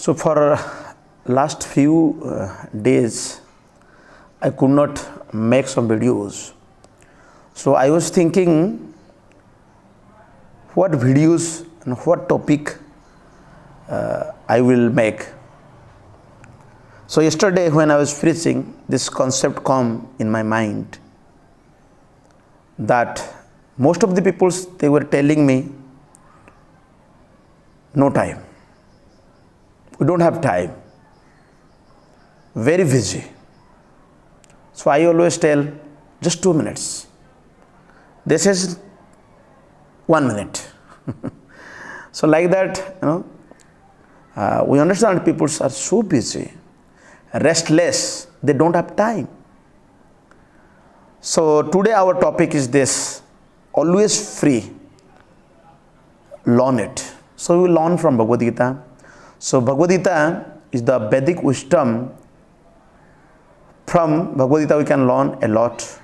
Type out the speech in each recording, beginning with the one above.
So for last few days, I could not make some videos. So I was thinking what videos and what topic I will make. So yesterday when I was preaching, this concept come in my mind that most of the people, they were telling me, no time. We don't have time. Very busy. So I always tell, just 2 minutes. This is 1 minute. So like that, we understand people are so busy, restless, they don't have time. So today our topic is this, always free, learn it. So we will learn from Bhagavad Gita. So Bhagavad Gita is the Vedic wisdom. From Bhagavad Gita we can learn a lot.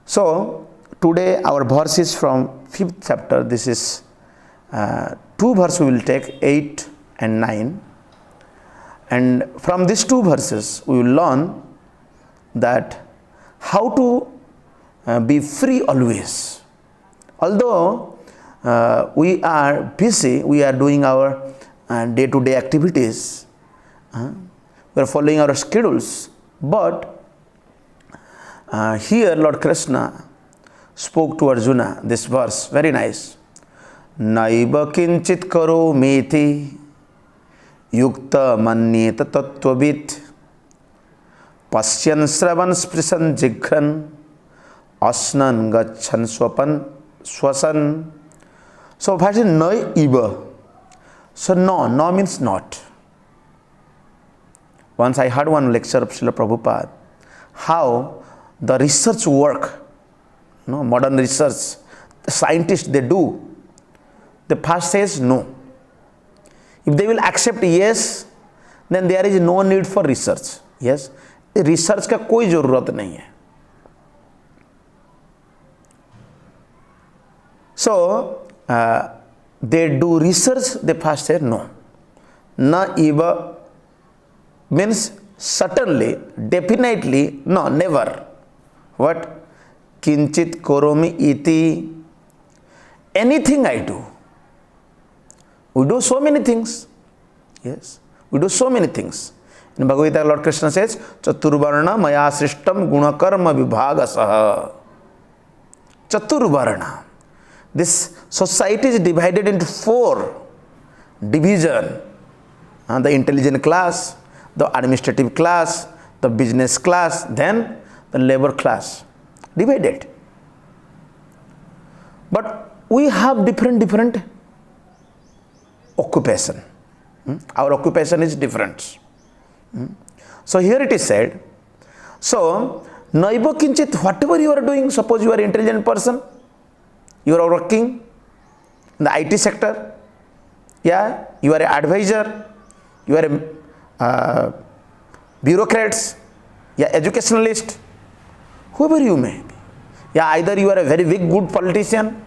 So today our verse is from 5th chapter. This is 2 verses we will take, 8 and 9. And from these 2 verses we will learn that how to be free always. Although we are busy, we are doing our day-to-day activities, we are following our schedules, but here Lord Krishna spoke to Arjuna this verse, very nice. Naiva kinchit karo meti yukta manyeta tattvavit pasyan sravan sprishan jighan asnan gachan swasan. So verse is naiva. So no means not. Once I heard one lecture of Srila Prabhupada, how the research work, modern research, the scientists they do, the first says no. If they will accept yes, then there is no need for research. Yes, research का कोई जरूरत नहीं है. So they do research, they first say no. Na eva means certainly, definitely, no, never. What? Kinchit koromi iti. Anything I do. We do so many things. Yes, we do so many things. In Bhagavad Gita, Lord Krishna says, Chaturvarna maya srishtam gunakarma vibhagasaha. Chaturvarna. This society is divided into 4 divisions. The intelligent class, the administrative class, the business class, then the labor class. Divided. But we have different occupation. Our occupation is different. So here it is said, so naiva kinchit, whatever you are doing, suppose you are an intelligent person, you are working in the IT sector, yeah, you are an advisor, you are a bureaucrats, yeah, educationalist, whoever you may be. Yeah, either you are a very big good politician,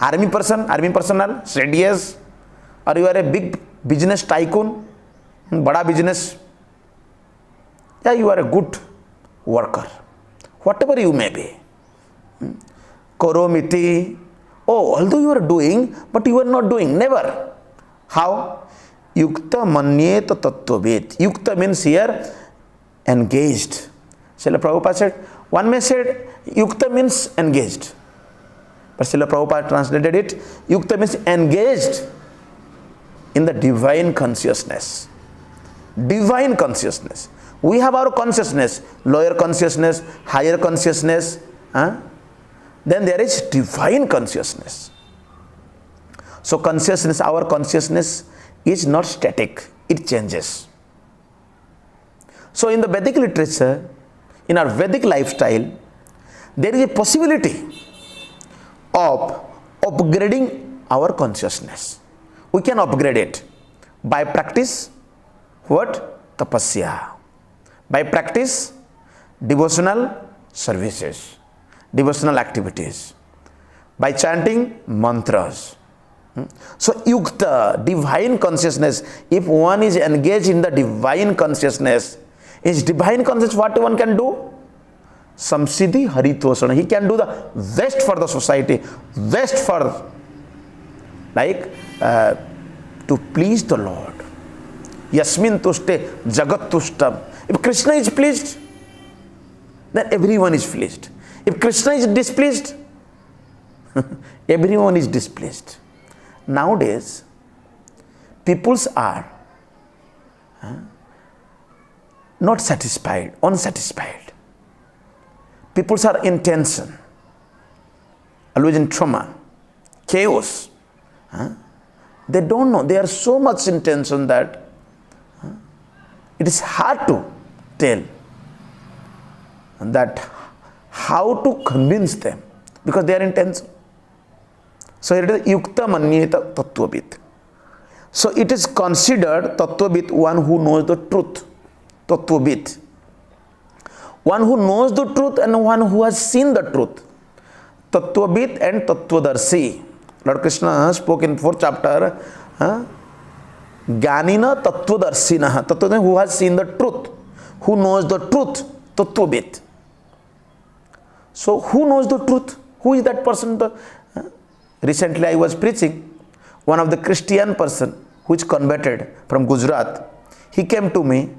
army personnel, CDS, or you are a big business tycoon, bada business. Yeah, you are a good worker, whatever you may be. Koromiti, although you are doing, but you are not doing, never. How? Yukta manyeta tattvavit. Yukta means here engaged. Srila Prabhupada said, one may say yukta means engaged. But Srila Prabhupada translated it, yukta means engaged in the divine consciousness. Divine consciousness. We have our consciousness, lower consciousness, higher consciousness. Then there is divine consciousness. So consciousness, our consciousness is not static, it changes. So in the Vedic literature, in our Vedic lifestyle, there is a possibility of upgrading our consciousness. We can upgrade it by practice, what? Tapasya. By practice, devotional services, devotional activities. By chanting mantras. So yukta, divine consciousness, if one is engaged in the divine consciousness, is divine consciousness what one can do? Samsiddhi haritosana. He can do the best for the society, best for to please the Lord. Yasmin tushte jagat tushtam. If Krishna is pleased, then everyone is pleased. If Krishna is displeased, everyone is displeased. Nowadays, peoples are not satisfied, unsatisfied. Peoples are in tension, always in trauma, chaos. They don't know. They are so much in tension that it is hard to tell that how to convince them, because they are in tension. So it is yukta manyeta tattvavit. So it is considered tattvavit, one who knows the truth. Tattvavit, one who knows the truth and one who has seen the truth. Tattvavit and tattvadarshi. Lord Krishna spoke in 4th chapter, Ganina tattvadarshina, tattvadarshi, who has seen the truth, who knows the truth, tattvavit. So who knows the truth? Who is that person? Recently I was preaching, one of the Christian person who is converted from Gujarat, he came to me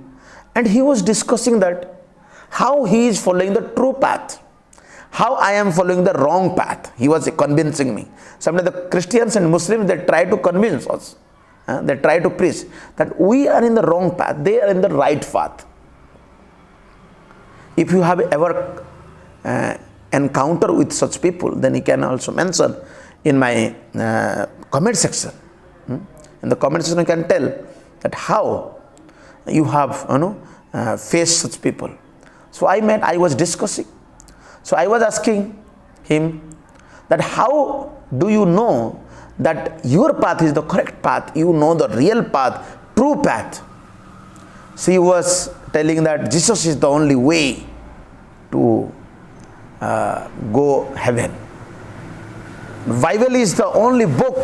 and he was discussing that how he is following the true path, how I am following the wrong path. He was convincing me. Sometimes the Christians and Muslims, they try to convince us, they try to preach that we are in the wrong path, they are in the right path. If you have ever encounter with such people, then you can also mention in my comment section. In the comment section you can tell that how you have faced such people. So I was discussing. So I was asking him that how do you know that your path is the correct path? You know the real path, true path. So he was telling that Jesus is the only way to go heaven. Bible is the only book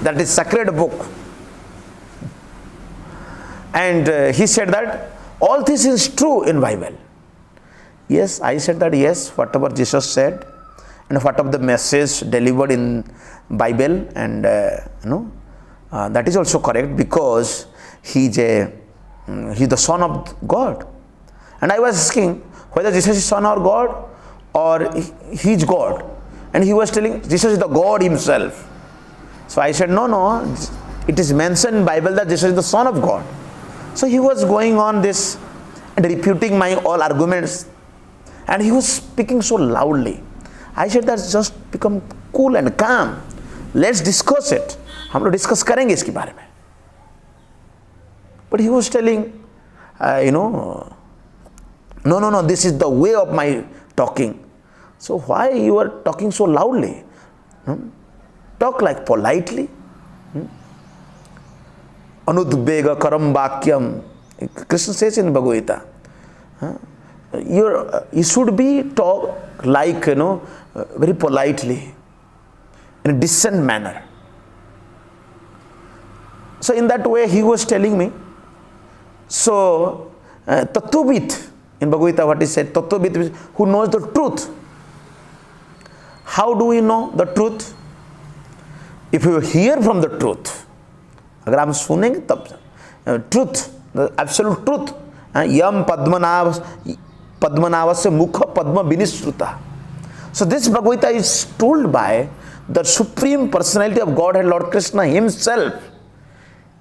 that is sacred book. And he said that all this is true in Bible. Yes, I said that yes, whatever Jesus said and whatever the message delivered in Bible, and that is also correct, because he's the Son of God. And I was asking whether Jesus is Son or God or he is God. And he was telling Jesus is the God himself. So I said, no, it is mentioned in Bible that Jesus is the Son of God. So he was going on this and refuting my all arguments. And he was speaking so loudly. I said that just become cool and calm. Let's discuss it. हम लोग discuss करेंगे इसके बारे में. But he was telling, no, this is the way of my talking. So why you are talking so loudly? Talk like politely. Anudbega karam vakyam. Krishna says in Bhagavad Gita. You should be talk like very politely, in a decent manner. So in that way he was telling me. So tattvavit in Bhagavad Gita, what is said, tattvavit, who knows the truth. How do we know the truth? If you hear from the truth, अगर हम सुनेंगे तब truth, the absolute truth. Yam padmanavasya mukha padma vinisruta. So this Bhagavad Gita is told by the Supreme Personality of Godhead, Lord Krishna himself.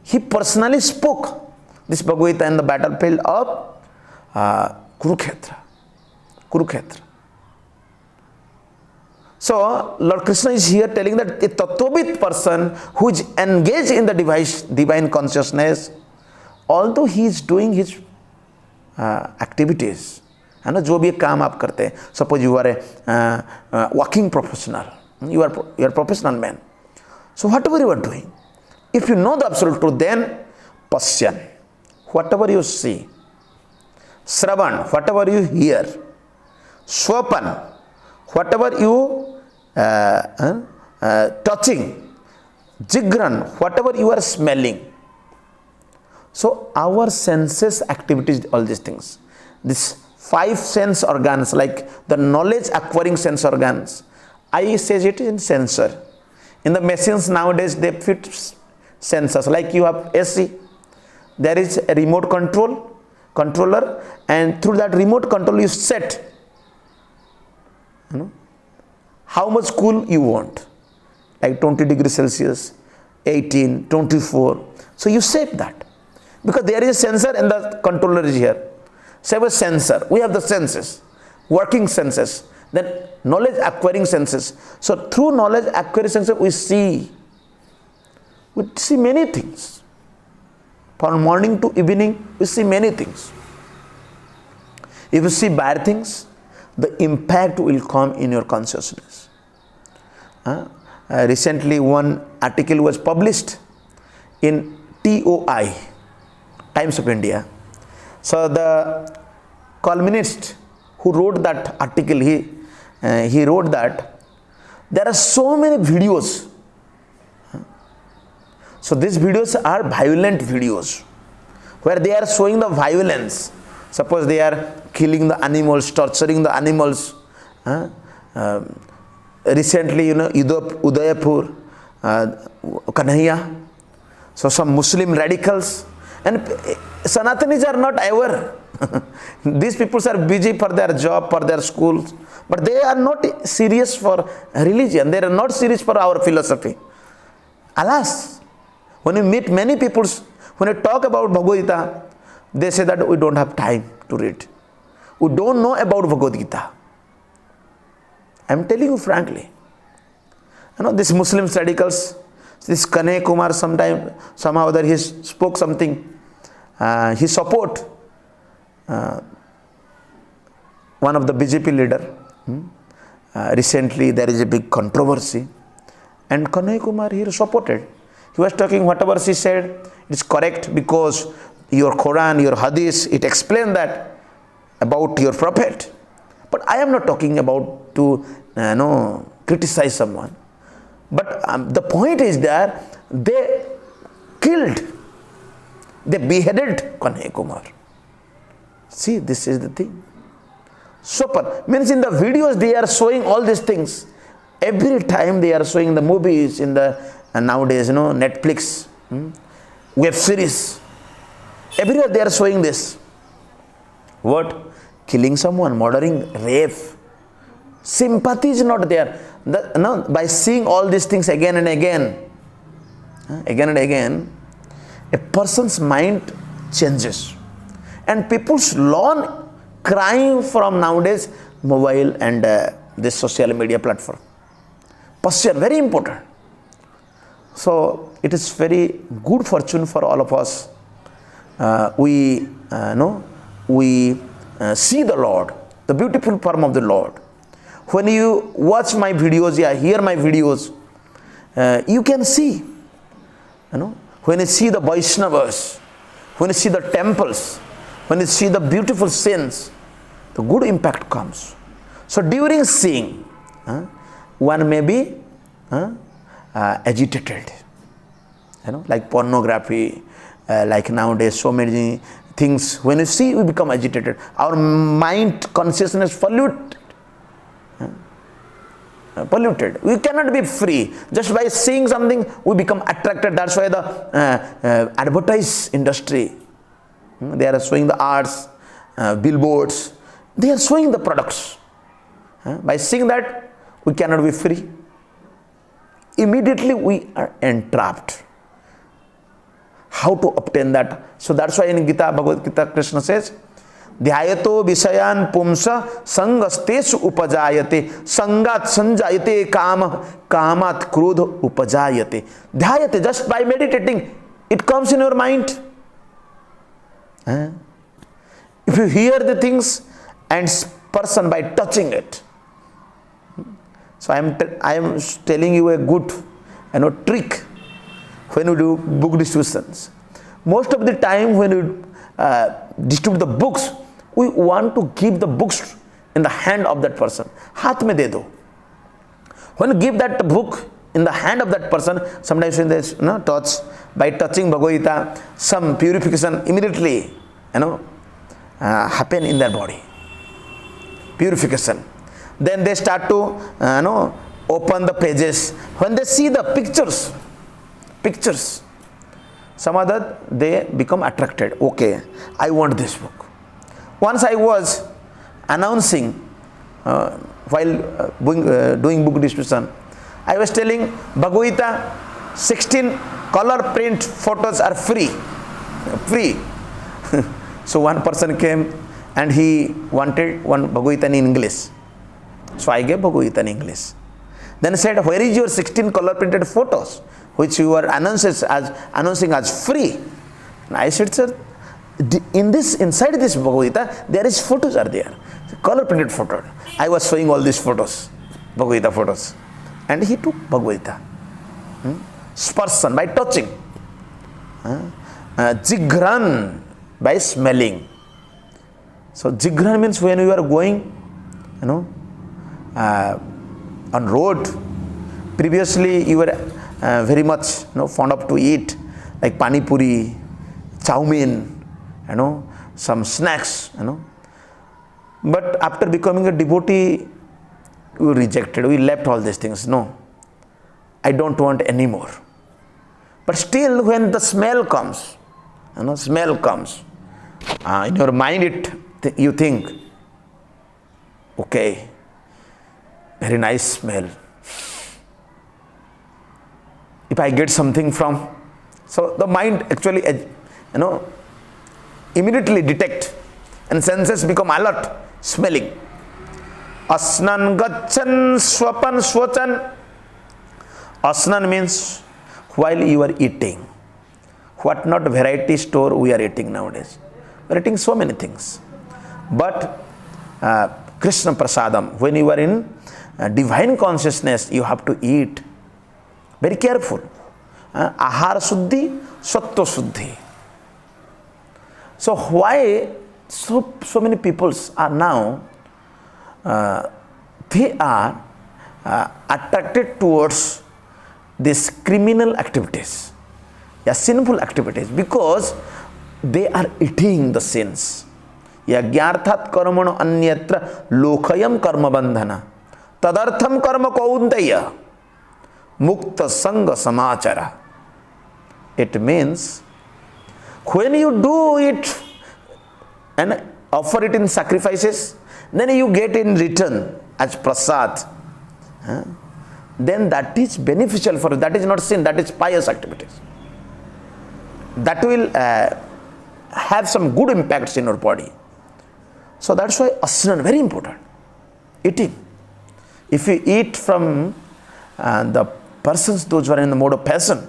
He personally spoke this Bhagavad Gita in the battlefield of Kurukshetra. So Lord Krishna is here telling that a tattvavit person who is engaged in the divine consciousness, although he is doing his activities, है ना, जो भी एक काम आप करते हैं, suppose you are a working professional, you are professional man. So whatever you are doing, if you know the absolute truth, then pasyan, whatever you see, Sravan, whatever you hear, Swapan, whatever you touching, Jigran, whatever you are smelling. So our senses activities, all these things. These 5 sense organs, like the knowledge acquiring sense organs. I says it in sensor. In the machines nowadays, they fit sensors. Like you have AC, there is a remote controller, and through that remote control you set, how much cool you want, like 20 degrees Celsius, 18, 24. So you set that because there is a sensor and the controller is here. So a sensor, we have the senses, working senses, then knowledge acquiring senses. So through knowledge acquiring senses, we see many things. From morning to evening, we see many things. If you see bad things, the impact will come in your consciousness. Recently, one article was published in TOI, Times of India. So the columnist who wrote that article, he wrote that there are so many videos. So these videos are violent videos where they are showing the violence. Suppose they are killing the animals, torturing the animals. Recently, Udaipur, Kanhaiya. So some Muslim radicals. And Sanatanis are not aware. These people are busy for their job, for their schools. But they are not serious for religion. They are not serious for our philosophy. Alas, when you meet many people, when you talk about Bhagavad Gita, they say that we don't have time to read. We don't know about Bhagavad Gita. I am telling you frankly. These Muslim radicals, this Kanhaiya Kumar, somehow that he spoke something. He support one of the BJP leader. Recently there is a big controversy, and Kanhaiya Kumar he supported. He was talking whatever she said, it is correct because your Quran, your Hadith, it explains that about your Prophet. But I am not talking about to criticize someone. But the point is that they killed, they beheaded Kanhaiya Kumar. See, this is the thing. Super means in the videos they are showing all these things. Every time they are showing the movies in the nowadays, Netflix, web series. Everywhere they are showing this. What? Killing someone, murdering, rape. Sympathy is not there. By seeing all these things again and again, a person's mind changes. And people's learn crying from nowadays mobile and this social media platform. Posture, very important. So it is very good fortune for all of us. We see the Lord, the beautiful form of the Lord. When you watch my videos, hear my videos, you can see, when you see the Vaishnavas, when you see the temples, when you see the beautiful scenes, the good impact comes. So during seeing, one may be agitated, like pornography, like nowadays so many things. When you see, we become agitated. Our mind consciousness polluted. We cannot be free. Just by seeing something, we become attracted. That's why the advertise industry, they are showing the ads, billboards. They are showing the products. By seeing that, we cannot be free. Immediately we are entrapped. How to obtain that? So that's why in Gita, Bhagavad Gita, Krishna says, Dhyayato Visayan Pumsa Sangastesu Upajayate Sangat Sanjayate Kamat Krodha Upajayate. Dhyayate, just by meditating, it comes in your mind. If you hear the things and person by touching it. So I am telling you a good trick when you do book distributions. Most of the time when you distribute the books, we want to give the books in the hand of that person. Haath mein de do. When you give that book in the hand of that person. Sometimes when they touch, by touching Bhagavad Gita, some purification immediately happen in their body. Purification. Then they start to open the pages. When they see the pictures, some other, they become attracted. Okay, I want this book. Once I was announcing while doing book distribution, I was telling Bhagavad Gita 16 color print photos are free. So one person came and he wanted one Bhagavad Gita in English. So I gave Bhagavad Gita in English. Then said, where is your 16 color printed photos which you are announcing as free? And I said, sir, inside this Bhagavad Gita, there is photos are there. Color printed photo. I was showing all these photos, Bhagavad Gita photos. And he took Bhagavad Gita. Sparsan, by touching. Jigran, by smelling. So jigran means when you are going, on road. Previously you were very much fond of to eat like pani puri, chow mein, some snacks, But after becoming a devotee, we rejected, we left all these things. No, I don't want any more. But still when the smell comes, in your mind you think, okay, very nice smell. If I get something from, so the mind actually, immediately detect and senses become alert, smelling. Asnan gachan swapan swachan. Asnan means while you are eating. What not variety store we are eating nowadays. We are eating so many things. But Krishna Prasadam, when you are in divine consciousness, you have to eat. Very careful. Ahara Suddhi, Sattva Suddhi. So why so many peoples are now, they are attracted towards these criminal activities, sinful activities, because they are eating the sins. Yagyarthat karmano anyatra lokayam karma bandhana tadartham karma kaunteya mukta sanga samachara. It means when you do it and offer it in sacrifices, then you get in return as prasad, then that is beneficial for you. That is not sin, that is pious activities. That will have some good impacts in your body. So that's why asana very important. Eating. If you eat from the persons, those who are in the mode of passion,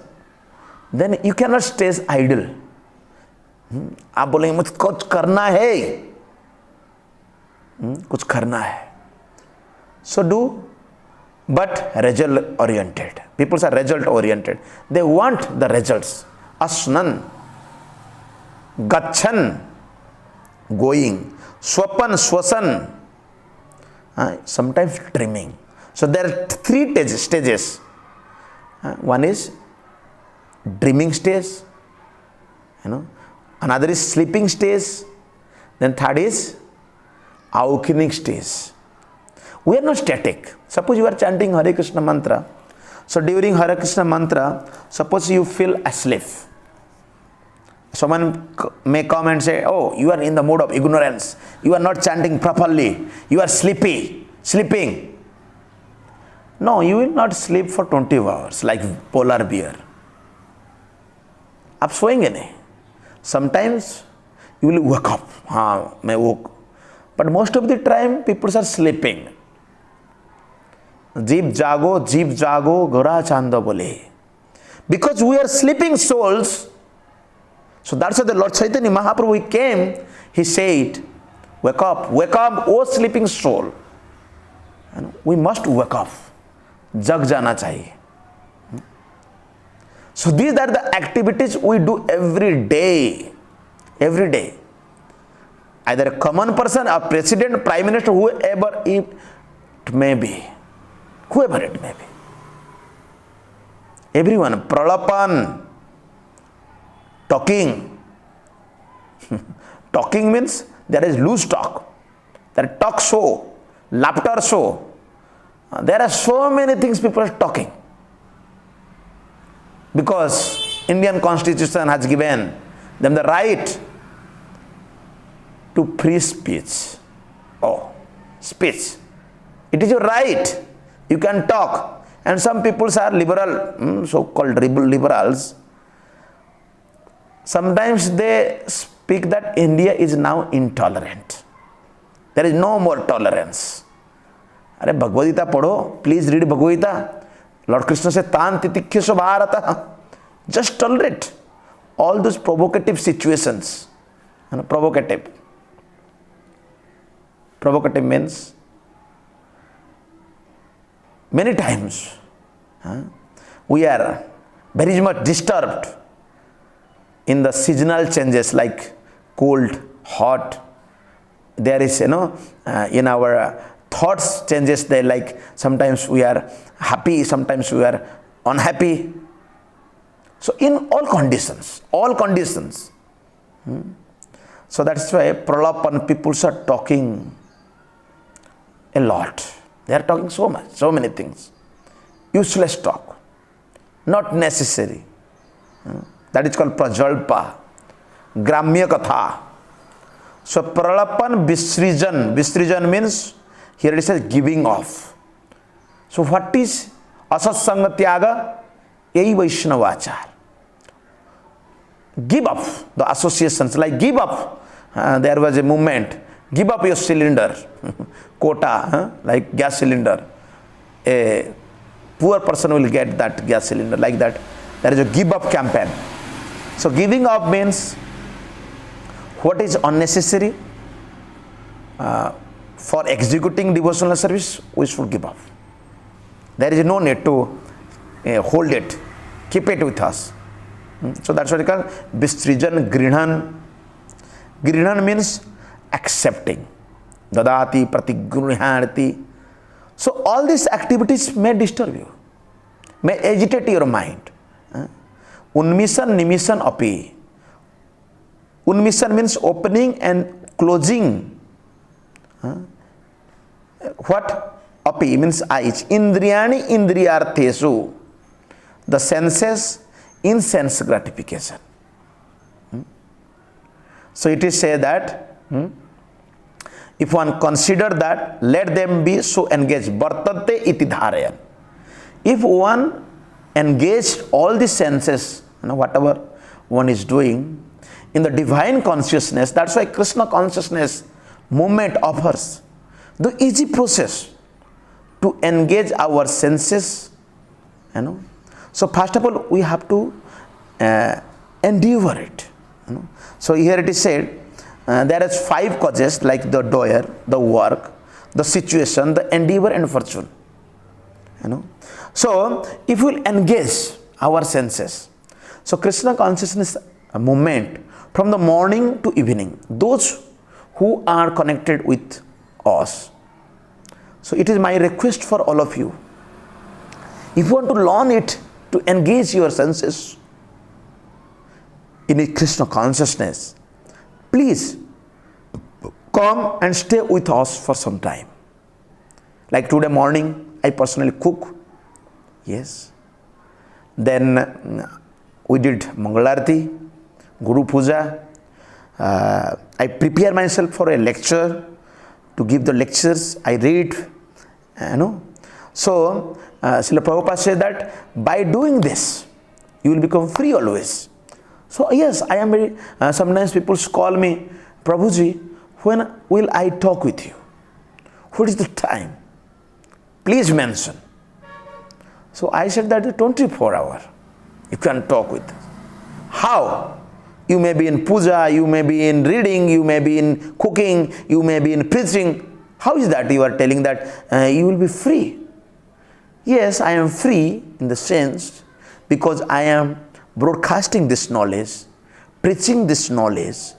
then you cannot stay idle. आप बोलेंगे मुझे कुछ करना है, कुछ करना है. So do, but result oriented. People are result oriented. They want the results. Asnan, gachan, going, swapan, swasan, sometimes trimming. So there are three stages. One is dreaming stage, another is sleeping stage, then third is awakening stage. We are not static. Suppose you are chanting Hare Krishna mantra. So during Hare Krishna mantra, suppose you feel asleep. Someone may come and say, oh, you are in the mode of ignorance. You are not chanting properly. You are sleeping. No, you will not sleep for 20 hours like polar bear. आप सोएंगे नहीं. Sometimes you will wake up. मैं woke. But most of the time people are sleeping. जीव जागो गोरा चांद बोले. Because we are sleeping souls. So that's why the Lord Chaitanya Mahaprabhu, he came, he said, wake up, O sleeping soul. And we must wake up. जग जाना चाहिए. So these are the activities we do every day. Either a common person, a president, prime minister, whoever it may be. Everyone, pralapan, talking. Talking means there is loose talk. There is talk show, laughter show. There are so many things people are talking. Because Indian Constitution has given them the right to free speech. Oh, speech. It is your right. You can talk. And some people are liberal, so-called liberals. Sometimes they speak that India is now intolerant. There is no more tolerance. अरे भगवद गीता पढ़ो, please read Bhagavad Gita. Lord Krishna से तान तितिक्षु Bharat. Just tolerate all those provocative situations. Provocative. Provocative means many times we are very much disturbed in the seasonal changes like cold, hot. There is, in our thoughts changes there, like sometimes we are happy, sometimes we are unhappy. So in all conditions. So that's why pralapan, people are talking a lot. They are talking so much, so many things. Useless talk, not necessary. That is called prajalpa, gramya katha. So pralapan, visrijan means, here it says giving off. So what is asatsanga tyaga? Yehi Vaishnavachar. Give up the associations, like give up. There was a movement, give up your cylinder, quota, like gas cylinder. A poor person will get that gas cylinder, like that. There is a give up campaign. So giving up means what is unnecessary for executing devotional service, we should give up. There is no need to hold it, keep it with us. So that's what we call Bistrijan Grinhan. Grinhan means accepting. Dadati pratigruhanati. So all these activities may disturb you, may agitate your mind. Unmisan nimisan api. Unmisan means opening and closing. What? Api means eyes. Indriyani indriyarthesu. The senses in sense gratification. So it is said that if one consider that, let them be so engaged. Vartate iti dharayan. If one engaged all the senses, whatever one is doing, in the divine consciousness, that's why Krishna consciousness movement offers the easy process to engage our senses. So first of all, we have to endure it. So here it is said, there is 5 causes like the doer, the work, the situation, the endeavor and fortune. So if we engage our senses, so Krishna consciousness movement from the morning to evening, those who are connected with us. So it is my request for all of you, if you want to learn it, to engage your senses in a Krishna consciousness, please come and stay with us for some time. Like today morning, I personally cook. Yes. Then we did Mangalarti, Guru Puja. I prepare myself for a lecture, to give the lectures. I read, So, Srila Prabhupada said that by doing this, you will become free always. So, yes, I am very, sometimes people call me, Prabhuji, when will I talk with you? What is the time? Please mention. So, I said that 24 hours, you can talk with us. How? You may be in puja, you may be in reading, you may be in cooking, you may be in preaching. How is that you are telling that you will be free? Yes, I am free in the sense because I am broadcasting this knowledge, preaching this knowledge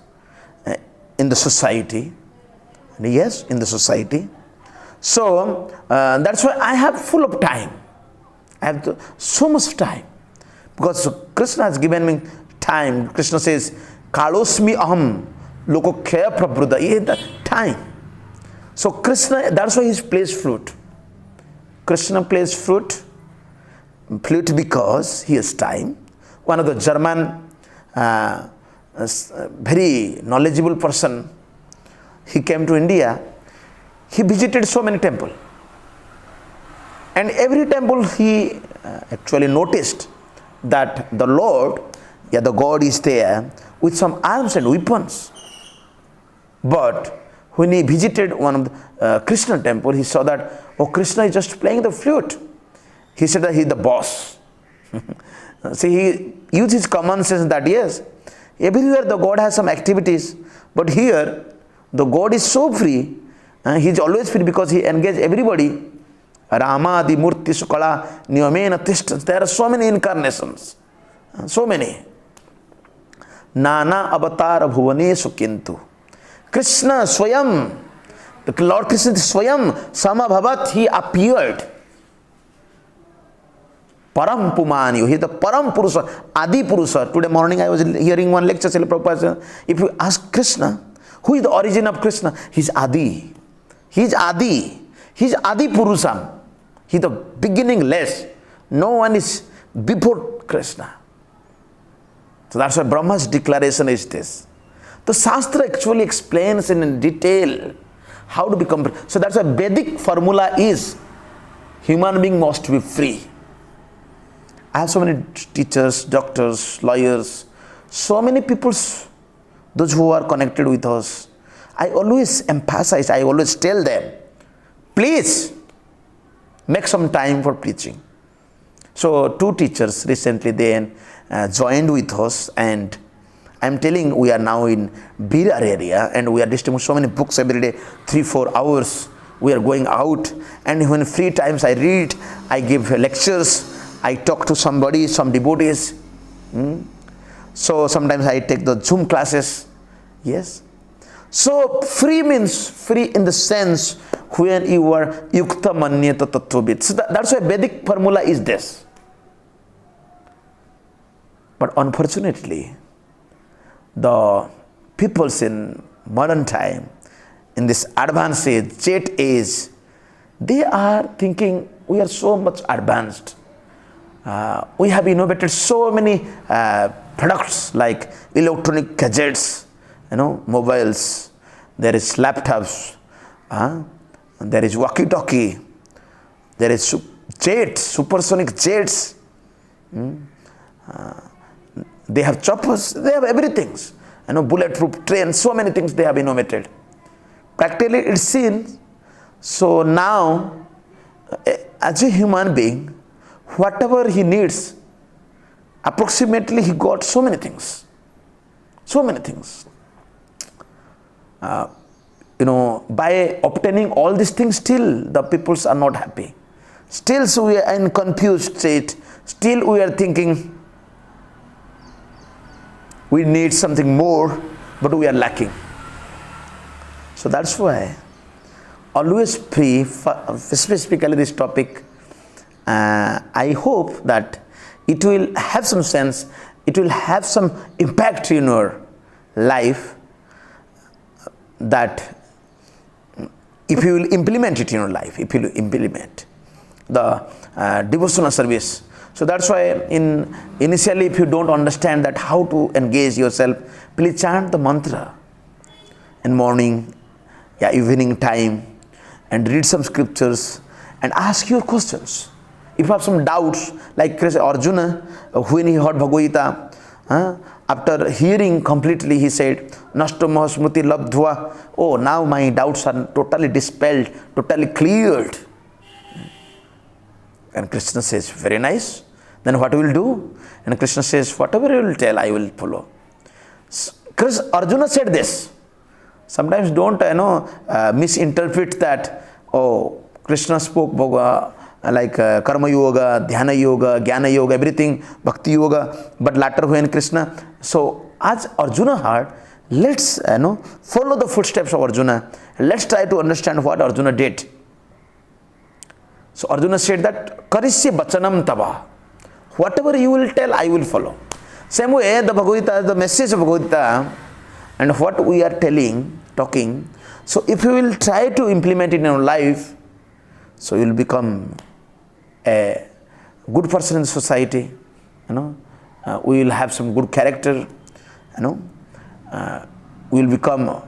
in the society. Yes, in the society. So that's why I have full of time. I have so much time Because Krishna has given me time. Krishna says, Kalosmi aham lokokkhaya prabhuda. He had the time. So Krishna, that's why he plays flute. Krishna plays flute because he has time. One of the German, very knowledgeable person, he came to India. He visited so many temples. And every temple he actually noticed that the Lord, the God is there with some arms and weapons. But when he visited one of the Krishna temple, he saw that, oh, Krishna is just playing the flute. He said that he is the boss. See, he used his common sense that yes, everywhere the God has some activities, but here the God is so free, he is always free because he engages everybody. Rama adi murti sukala niyamena tishta. There are so many incarnations, so many. Nana avatar bhuvane sukintu. Krishna Swayam, the Lord Krishna Swayam Samabhavat, he appeared. Param Pumani, he is the Param Purusa, Adi Purusa. Today morning I was hearing one lecture, if you ask Krishna, who is the origin of Krishna? He is Adi. He is Adi. He is Adi Purusam. He is the beginningless. No one is before Krishna. So that's why Brahma's declaration is this. The Shastra actually explains in detail how to become. So that's why Vedic formula is human being must be free. I have so many teachers, doctors, lawyers, so many people, those who are connected with us. I always emphasize, I always tell them, please make some time for preaching. So two teachers recently they joined with us, and I'm telling, we are now in Birar area and we are distributing so many books every day, 3-4 hours. We are going out, and when free times I read, I give lectures, I talk to somebody, some devotees. So sometimes I take the Zoom classes. Yes. So free means free in the sense when you are yukta manyeta tattvabit. So that's why Vedic formula is this. But unfortunately, the peoples in modern time, in this advanced age, jet age, they are thinking we are so much advanced. We have innovated so many products like electronic gadgets, mobiles, there is laptops, there is walkie-talkie, there is jets, supersonic jets, they have choppers, they have everything, bulletproof trains, so many things they have innovated. Practically it's seen. So now, as a human being, whatever he needs, approximately he got so many things. So many things. By obtaining all these things, still the peoples are not happy. Still so we are in confused state. Still we are thinking we need something more, but we are lacking. So that's why always pray, specifically this topic, I hope that it will have some sense, it will have some impact in your life, that if you will implement it in your life, if you will implement the devotional service. So that's why initially if you don't understand that how to engage yourself, please chant the mantra in morning, evening time, and read some scriptures and ask your questions. If you have some doubts, like Arjuna, when he heard Bhagavad Gita, after hearing completely, he said, Nashto Mahasmruti Labdhva. Oh, now my doubts are totally dispelled, totally cleared. And Krishna says, very nice. Then what will do? And Krishna says, whatever you will tell, I will follow. Arjuna said this. Sometimes don't misinterpret that, oh, Krishna spoke like karma yoga, dhyana yoga, jnana yoga, everything, bhakti yoga, but later when Krishna. So as Arjuna heard, let's follow the footsteps of Arjuna. Let's try to understand what Arjuna did. So Arjuna said that karisya bachanam tava. Whatever you will tell, I will follow. Same way, the Bhagavad Gita, the message of Bhagavad Gita, and what we are telling, talking. So if you will try to implement it in your life, so you will become a good person in society. We will have some good character. We will become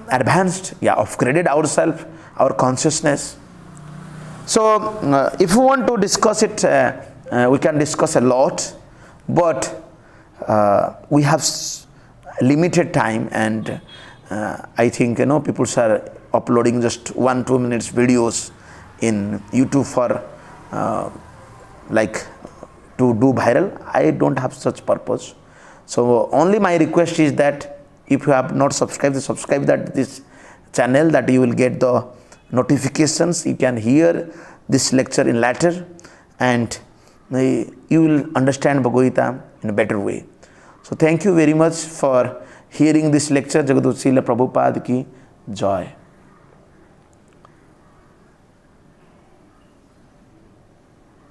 advanced, upgraded ourselves, our consciousness. So if you want to discuss it, we can discuss a lot, but we have limited time, and I think people are uploading just 1-2 minutes videos in YouTube for like to do viral. I don't have such purpose. So only my request is that if you have not subscribed, subscribe this channel, that you will get the notifications. You can hear this lecture in later, and you will understand Bhagavad Gita in a better way. So thank you very much for hearing this lecture. Jagadut Srila Prabhupada ki Jai.